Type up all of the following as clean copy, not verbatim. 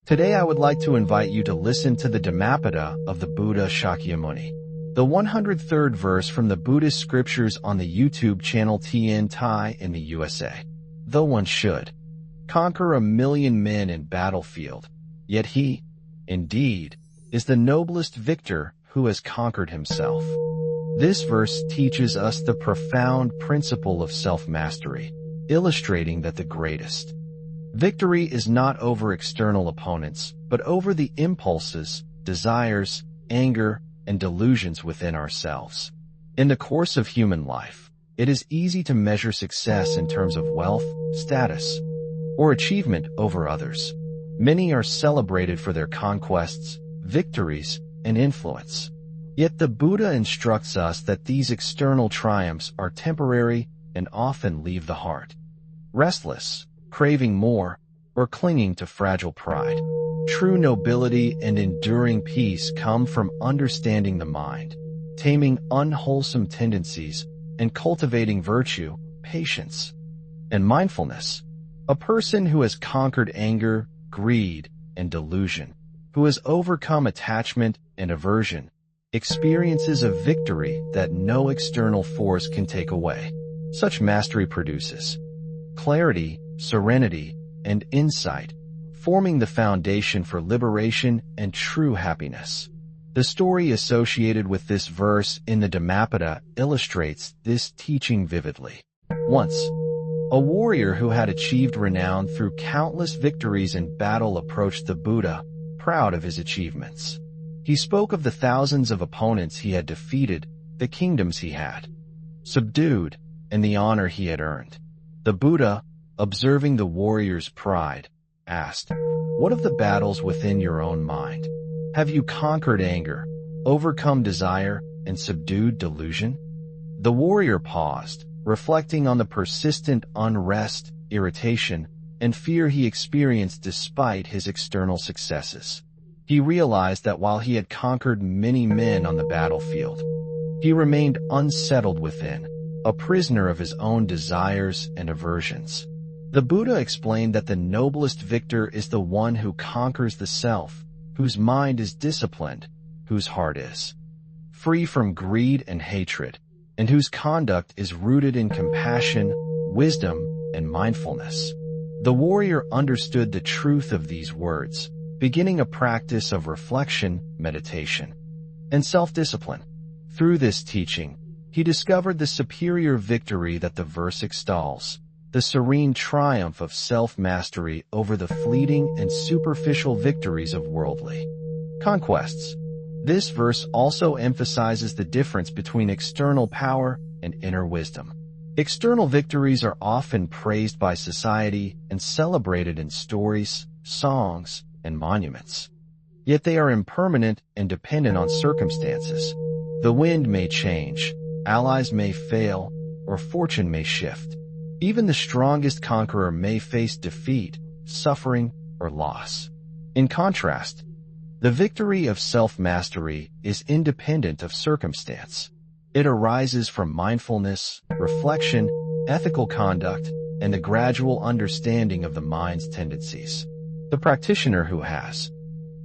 Today I would like to invite you to listen to the Dhammapada of the Buddha Shakyamuni, the 103rd verse from the Buddhist scriptures on the YouTube channel TN Thai in the USA. Though one should conquer 1,000,000 men in battlefield, yet he, indeed, is the noblest victor who has conquered himself. This verse teaches us the profound principle of self-mastery, illustrating that the greatest victory is not over external opponents, but over the impulses, desires, anger, and delusions within ourselves. In the course of human life, it is easy to measure success in terms of wealth, status, or achievement over others. Many are celebrated for their conquests, victories, and influence. Yet the Buddha instructs us that these external triumphs are temporary and often leave the heart restless, craving more, or clinging to fragile pride. True nobility and enduring peace come from understanding the mind, taming unwholesome tendencies, and cultivating virtue, patience, and mindfulness. A person who has conquered anger, greed, and delusion, who has overcome attachment and aversion, experiences a victory that no external force can take away. Such mastery produces clarity, serenity, and insight, forming the foundation for liberation and true happiness. The story associated with this verse in the Dhammapada illustrates this teaching vividly. Once, a warrior who had achieved renown through countless victories in battle approached the Buddha, proud of his achievements. He spoke of the thousands of opponents he had defeated, the kingdoms he had subdued, and the honor he had earned. The Buddha, observing the warrior's pride, asked, "What of the battles within your own mind? Have you conquered anger, overcome desire, and subdued delusion?" The warrior paused, reflecting on the persistent unrest, irritation, and fear he experienced despite his external successes. He realized that while he had conquered many men on the battlefield, he remained unsettled within, a prisoner of his own desires and aversions. The Buddha explained that the noblest victor is the one who conquers the self, whose mind is disciplined, whose heart is free from greed and hatred, and whose conduct is rooted in compassion, wisdom, and mindfulness. The warrior understood the truth of these words, beginning a practice of reflection, meditation, and self-discipline. Through this teaching, he discovered the superior victory that the verse extols, the serene triumph of self-mastery over the fleeting and superficial victories of worldly conquests. This verse also emphasizes the difference between external power and inner wisdom. External victories are often praised by society and celebrated in stories, songs, and monuments. Yet they are impermanent and dependent on circumstances. The wind may change, allies may fail, or fortune may shift. Even the strongest conqueror may face defeat, suffering, or loss. In contrast, the victory of self-mastery is independent of circumstance. It arises from mindfulness, reflection, ethical conduct, and the gradual understanding of the mind's tendencies. The practitioner who has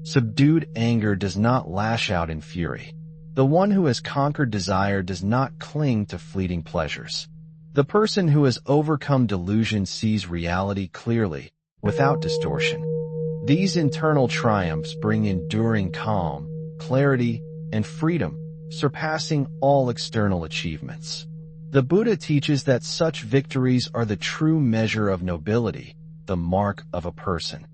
subdued anger does not lash out in fury. The one who has conquered desire does not cling to fleeting pleasures. The person who has overcome delusion sees reality clearly, without distortion. These internal triumphs bring enduring calm, clarity, and freedom, surpassing all external achievements. The Buddha teaches that such victories are the true measure of nobility, the mark of a person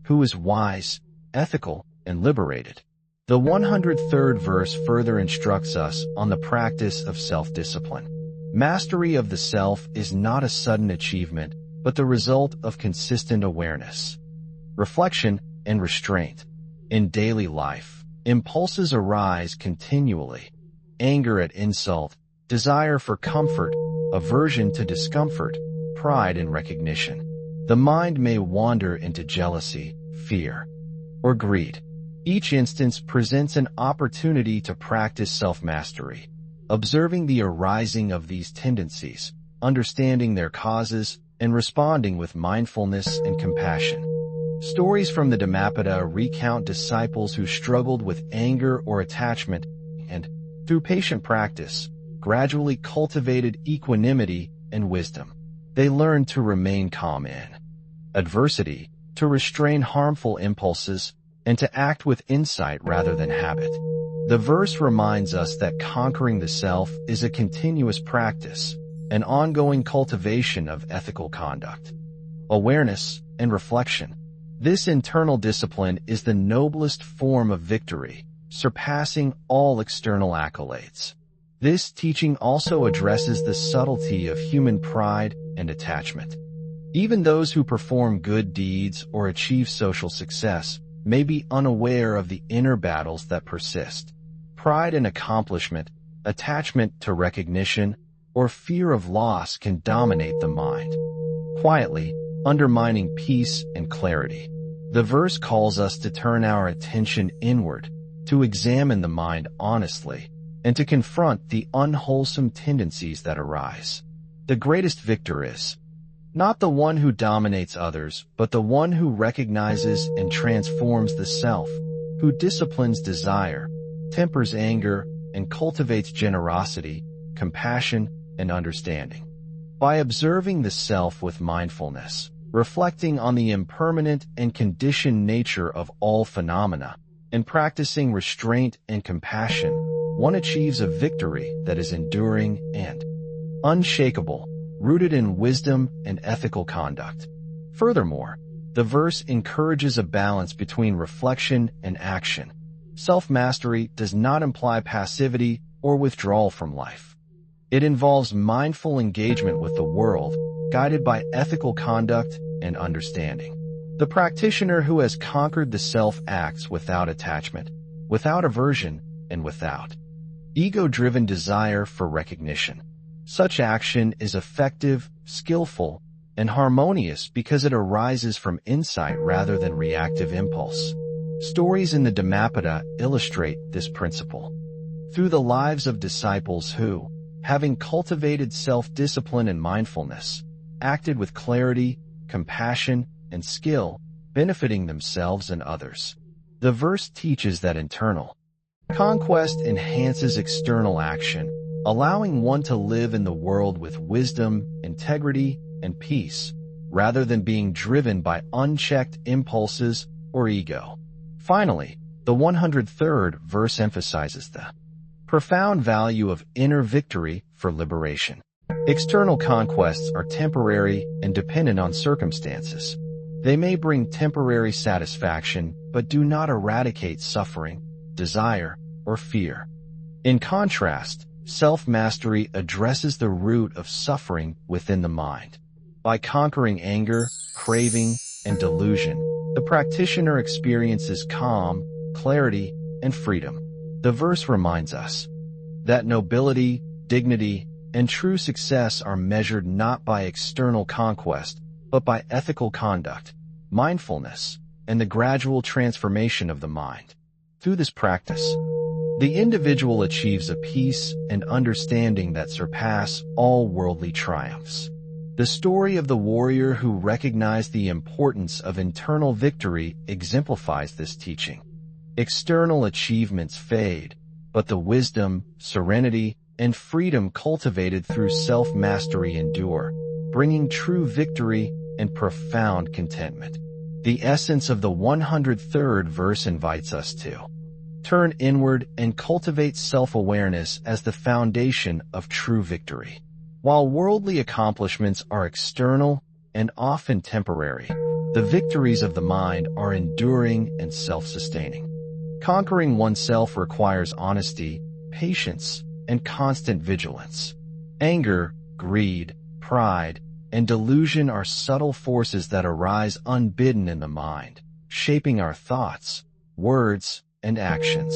who is wise, ethical, and liberated. The 103rd verse further instructs us on the practice of self-discipline. Mastery of the self is not a sudden achievement, but the result of consistent awareness, reflection, and restraint. In daily life, impulses arise continually: anger at insult, desire for comfort, aversion to discomfort, pride in recognition. The mind may wander into jealousy, fear, or greed. Each instance presents an opportunity to practice self-mastery, observing the arising of these tendencies, understanding their causes, and responding with mindfulness and compassion. Stories from the Dhammapada recount disciples who struggled with anger or attachment and, through patient practice, gradually cultivated equanimity and wisdom. They learned to remain calm in adversity, to restrain harmful impulses, and to act with insight rather than habit. The verse reminds us that conquering the self is a continuous practice, an ongoing cultivation of ethical conduct, awareness, and reflection. This internal discipline is the noblest form of victory, surpassing all external accolades. This teaching also addresses the subtlety of human pride and attachment. Even those who perform good deeds or achieve social success may be unaware of the inner battles that persist. Pride in accomplishment, attachment to recognition, or fear of loss can dominate the mind, quietly undermining peace and clarity. The verse calls us to turn our attention inward, to examine the mind honestly, and to confront the unwholesome tendencies that arise. The greatest victor is not the one who dominates others, but the one who recognizes and transforms the self, who disciplines desire, tempers anger, and cultivates generosity, compassion, and understanding. By observing the self with mindfulness, reflecting on the impermanent and conditioned nature of all phenomena, and practicing restraint and compassion, one achieves a victory that is enduring and unshakable, rooted in wisdom and ethical conduct. Furthermore, the verse encourages a balance between reflection and action. Self-mastery does not imply passivity or withdrawal from life. It involves mindful engagement with the world, guided by ethical conduct and understanding. The practitioner who has conquered the self acts without attachment, without aversion, and without ego-driven desire for recognition. Such action is effective, skillful, and harmonious because it arises from insight rather than reactive impulse. Stories in the Dhammapada illustrate this principle. Through the lives of disciples who, having cultivated self-discipline and mindfulness, acted with clarity, compassion, and skill, benefiting themselves and others. The verse teaches that internal conquest enhances external action, allowing one to live in the world with wisdom, integrity, and peace, rather than being driven by unchecked impulses or ego. Finally, the 103rd verse emphasizes the profound value of inner victory for liberation. External conquests are temporary and dependent on circumstances. They may bring temporary satisfaction, but do not eradicate suffering, desire, or fear. In contrast, self-mastery addresses the root of suffering within the mind. By conquering anger, craving, and delusion, the practitioner experiences calm, clarity, and freedom. The verse reminds us that nobility, dignity, and true success are measured not by external conquest, but by ethical conduct, mindfulness, and the gradual transformation of the mind. Through this practice, the individual achieves a peace and understanding that surpass all worldly triumphs. The story of the warrior who recognized the importance of internal victory exemplifies this teaching. External achievements fade, but the wisdom, serenity, and freedom cultivated through self-mastery endure, bringing true victory and profound contentment. The essence of the 103rd verse invites us to turn inward and cultivate self-awareness as the foundation of true victory. While worldly accomplishments are external and often temporary, the victories of the mind are enduring and self-sustaining. Conquering oneself requires honesty, patience, and constant vigilance. Anger, greed, pride, and delusion are subtle forces that arise unbidden in the mind, shaping our thoughts, words, and actions.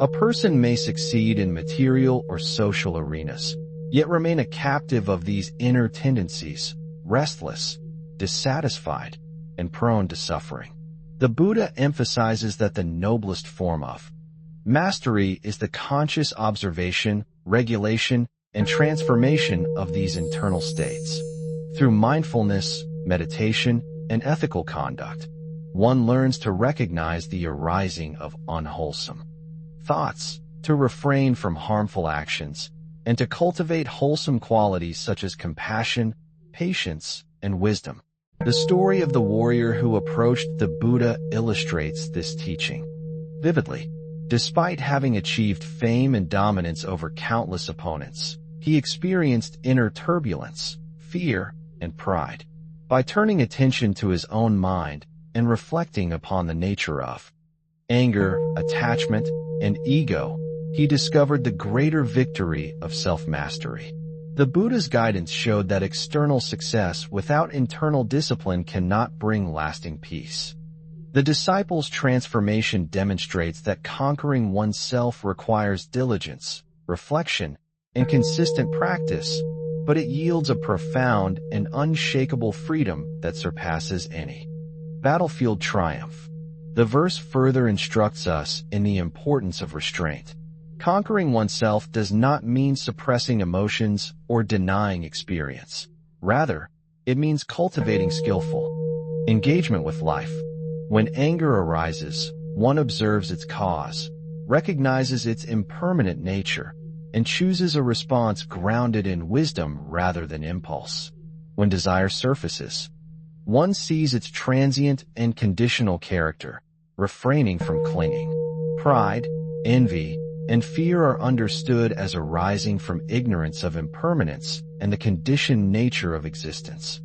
A person may succeed in material or social arenas, yet remain a captive of these inner tendencies, restless, dissatisfied, and prone to suffering. The Buddha emphasizes that the noblest form of mastery is the conscious observation, regulation, and transformation of these internal states. Through mindfulness, meditation, and ethical conduct, one learns to recognize the arising of unwholesome thoughts, to refrain from harmful actions, and to cultivate wholesome qualities such as compassion, patience, and wisdom. The story of the warrior who approached the Buddha illustrates this teaching vividly. Despite having achieved fame and dominance over countless opponents, he experienced inner turbulence, fear, and pride. By turning attention to his own mind and reflecting upon the nature of anger, attachment, and ego, he discovered the greater victory of self-mastery. The Buddha's guidance showed that external success without internal discipline cannot bring lasting peace. The disciple's transformation demonstrates that conquering oneself requires diligence, reflection, and consistent practice, but it yields a profound and unshakable freedom that surpasses any battlefield triumph. The verse further instructs us in the importance of restraint. Conquering oneself does not mean suppressing emotions or denying experience. Rather, it means cultivating skillful engagement with life. When anger arises, one observes its cause, recognizes its impermanent nature, and chooses a response grounded in wisdom rather than impulse. When desire surfaces, one sees its transient and conditional character, refraining from clinging. Pride, envy, and fear are understood as arising from ignorance of impermanence and the conditioned nature of existence,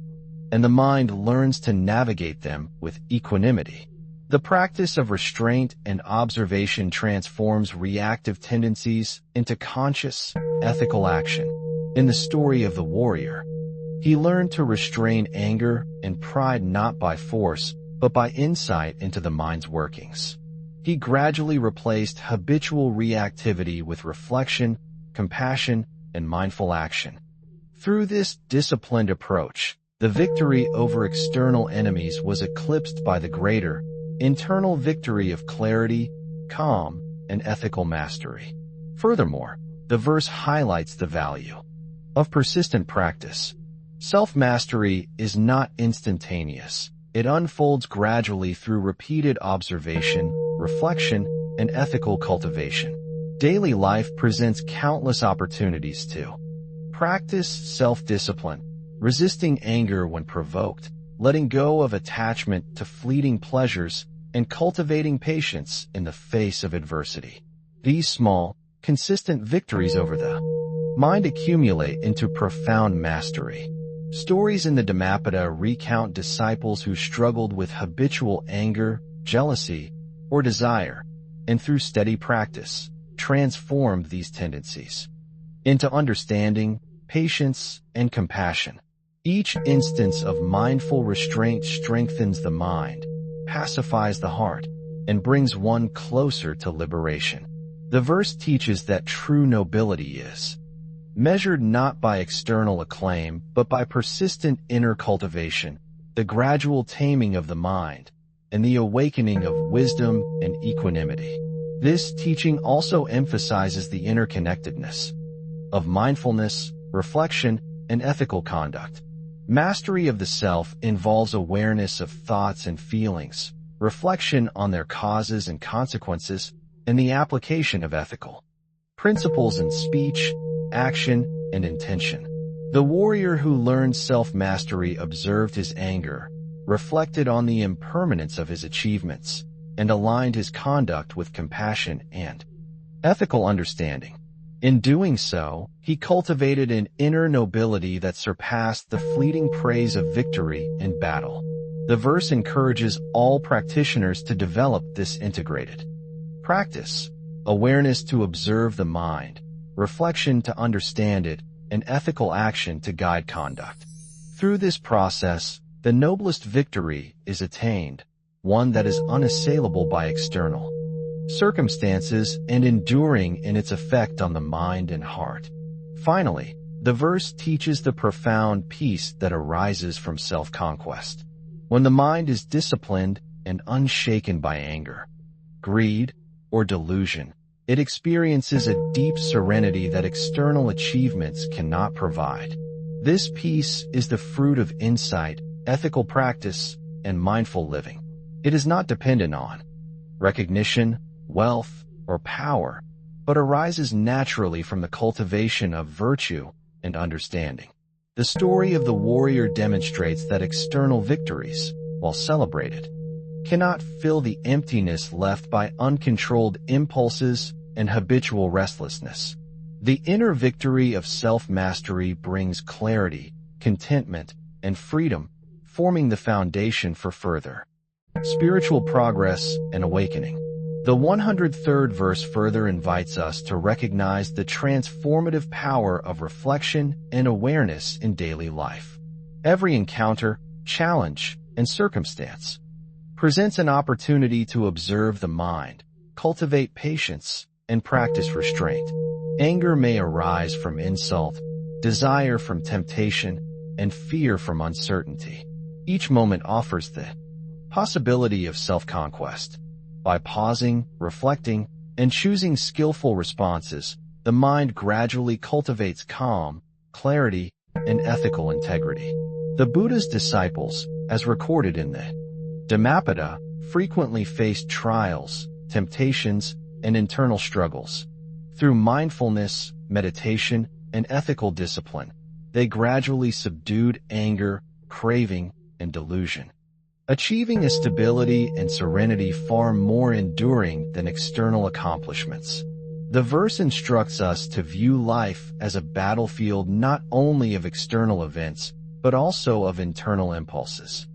and the mind learns to navigate them with equanimity. The practice of restraint and observation transforms reactive tendencies into conscious, ethical action. In the story of the warrior, he learned to restrain anger and pride not by force, but by insight into the mind's workings. He gradually replaced habitual reactivity with reflection, compassion, and mindful action. Through this disciplined approach, the victory over external enemies was eclipsed by the greater, internal victory of clarity, calm, and ethical mastery. Furthermore, the verse highlights the value of persistent practice. Self-mastery is not instantaneous. It unfolds gradually through repeated observation, reflection, and ethical cultivation. Daily life presents countless opportunities to practice self-discipline, resisting anger when provoked, letting go of attachment to fleeting pleasures, and cultivating patience in the face of adversity. These small, consistent victories over the mind accumulate into profound mastery. Stories in the Dhammapada recount disciples who struggled with habitual anger, jealousy, or desire, and through steady practice, transformed these tendencies into understanding, patience, and compassion. Each instance of mindful restraint strengthens the mind, pacifies the heart, and brings one closer to liberation. The verse teaches that true nobility is measured not by external acclaim, but by persistent inner cultivation, the gradual taming of the mind, and the awakening of wisdom and equanimity. This teaching also emphasizes the interconnectedness of mindfulness, reflection, and ethical conduct. Mastery of the self involves awareness of thoughts and feelings, reflection on their causes and consequences, and the application of ethical principles in speech, action, and intention. The warrior who learned self-mastery observed his anger, reflected on the impermanence of his achievements, and aligned his conduct with compassion and ethical understanding. In doing so, he cultivated an inner nobility that surpassed the fleeting praise of victory in battle. The verse encourages all practitioners to develop this integrated practice: awareness to observe the mind, reflection to understand it, and ethical action to guide conduct. Through this process, the noblest victory is attained, one that is unassailable by external circumstances and enduring in its effect on the mind and heart. Finally, the verse teaches the profound peace that arises from self-conquest. When the mind is disciplined and unshaken by anger, greed, or delusion, it experiences a deep serenity that external achievements cannot provide. This peace is the fruit of insight, ethical practice, and mindful living. It is not dependent on recognition, wealth, or power, but arises naturally from the cultivation of virtue and understanding. The story of the warrior demonstrates that external victories, while celebrated, cannot fill the emptiness left by uncontrolled impulses and habitual restlessness. The inner victory of self-mastery brings clarity, contentment, and freedom, forming the foundation for further spiritual progress and awakening. The 103rd verse further invites us to recognize the transformative power of reflection and awareness in daily life. Every encounter, challenge, and circumstance presents an opportunity to observe the mind, cultivate patience, and practice restraint. Anger may arise from insult, desire from temptation, and fear from uncertainty. Each moment offers the possibility of self-conquest. By pausing, reflecting, and choosing skillful responses, the mind gradually cultivates calm, clarity, and ethical integrity. The Buddha's disciples, as recorded in the Dhammapada, frequently faced trials, temptations, and internal struggles. Through mindfulness, meditation, and ethical discipline, they gradually subdued anger, craving, and delusion, achieving a stability and serenity far more enduring than external accomplishments. The verse instructs us to view life as a battlefield not only of external events, but also of internal impulses.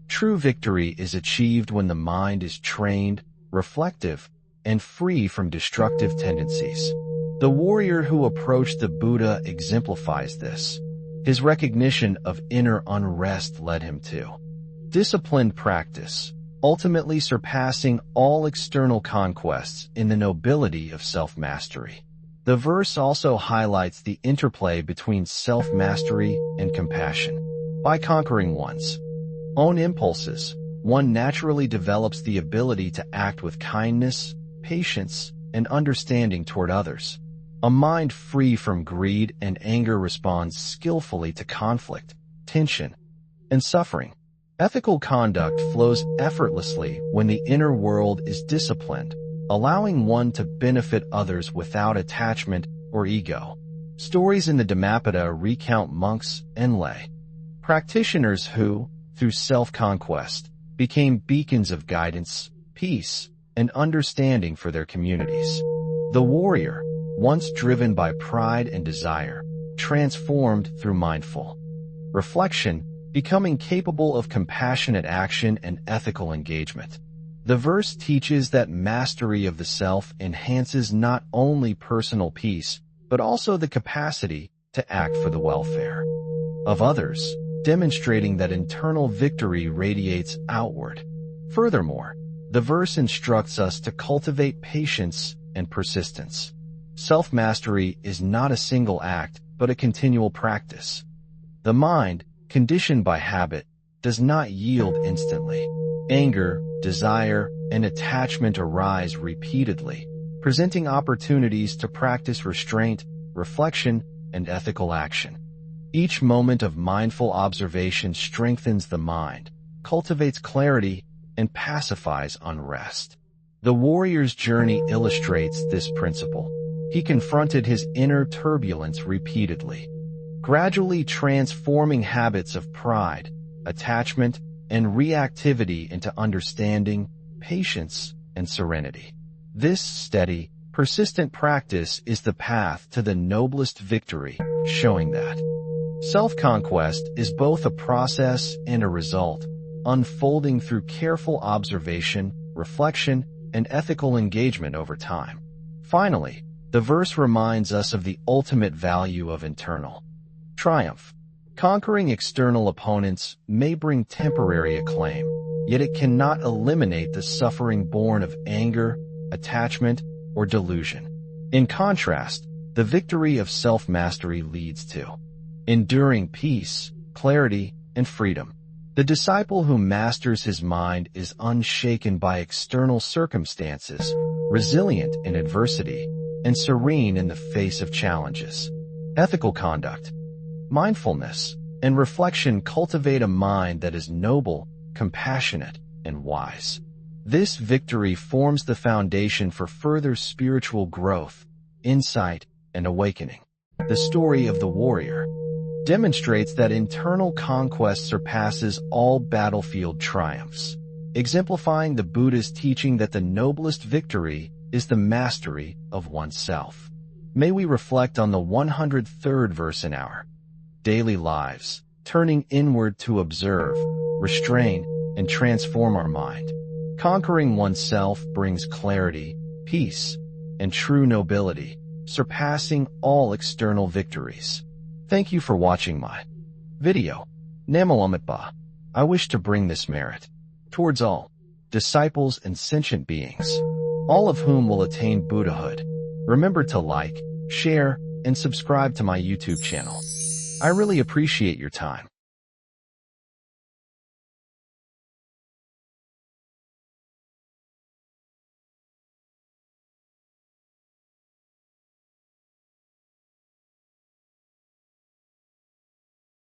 True victory is achieved when the mind is trained, reflective, and free from destructive tendencies. The warrior who approached the Buddha exemplifies this. His recognition of inner unrest led him to disciplined practice, ultimately surpassing all external conquests in the nobility of self-mastery. The verse also highlights the interplay between self-mastery and compassion. By conquering one's own impulses, one naturally develops the ability to act with kindness, patience, and understanding toward others. A mind free from greed and anger responds skillfully to conflict, tension, and suffering. Ethical conduct flows effortlessly when the inner world is disciplined, allowing one to benefit others without attachment or ego. Stories in the Dhammapada recount monks and lay practitioners who, through self-conquest, became beacons of guidance, peace, and understanding for their communities. The warrior, once driven by pride and desire, transformed through mindful reflection, becoming capable of compassionate action and ethical engagement. The verse teaches that mastery of the self enhances not only personal peace, but also the capacity to act for the welfare of others, demonstrating that internal victory radiates outward. Furthermore, the verse instructs us to cultivate patience and persistence. Self-mastery is not a single act, but a continual practice. The mind, conditioned by habit, does not yield instantly. Anger, desire, and attachment arise repeatedly, presenting opportunities to practice restraint, reflection, and ethical action. Each moment of mindful observation strengthens the mind, cultivates clarity, and pacifies unrest. The warrior's journey illustrates this principle. He confronted his inner turbulence repeatedly, gradually transforming habits of pride, attachment, and reactivity into understanding, patience, and serenity. This steady, persistent practice is the path to the noblest victory, showing that self-conquest is both a process and a result, unfolding through careful observation, reflection, and ethical engagement over time. Finally, the verse reminds us of the ultimate value of internal triumph. Conquering external opponents may bring temporary acclaim, yet it cannot eliminate the suffering born of anger, attachment, or delusion. In contrast, the victory of self-mastery leads to enduring peace, clarity, and freedom. The disciple who masters his mind is unshaken by external circumstances, resilient in adversity, and serene in the face of challenges. Ethical conduct, mindfulness, and reflection cultivate a mind that is noble, compassionate, and wise. This victory forms the foundation for further spiritual growth, insight, and awakening. The story of the warrior demonstrates that internal conquest surpasses all battlefield triumphs, exemplifying the Buddha's teaching that the noblest victory is the mastery of oneself. May we reflect on the 103rd verse in our daily lives, turning inward to observe, restrain, and transform our mind. Conquering oneself brings clarity, peace, and true nobility, surpassing all external victories. Thank you for watching my video. Namalammitpa. I wish to bring this merit towards all disciples and sentient beings, all of whom will attain Buddhahood. Remember to like, share, and subscribe to my YouTube channel. I really appreciate your time.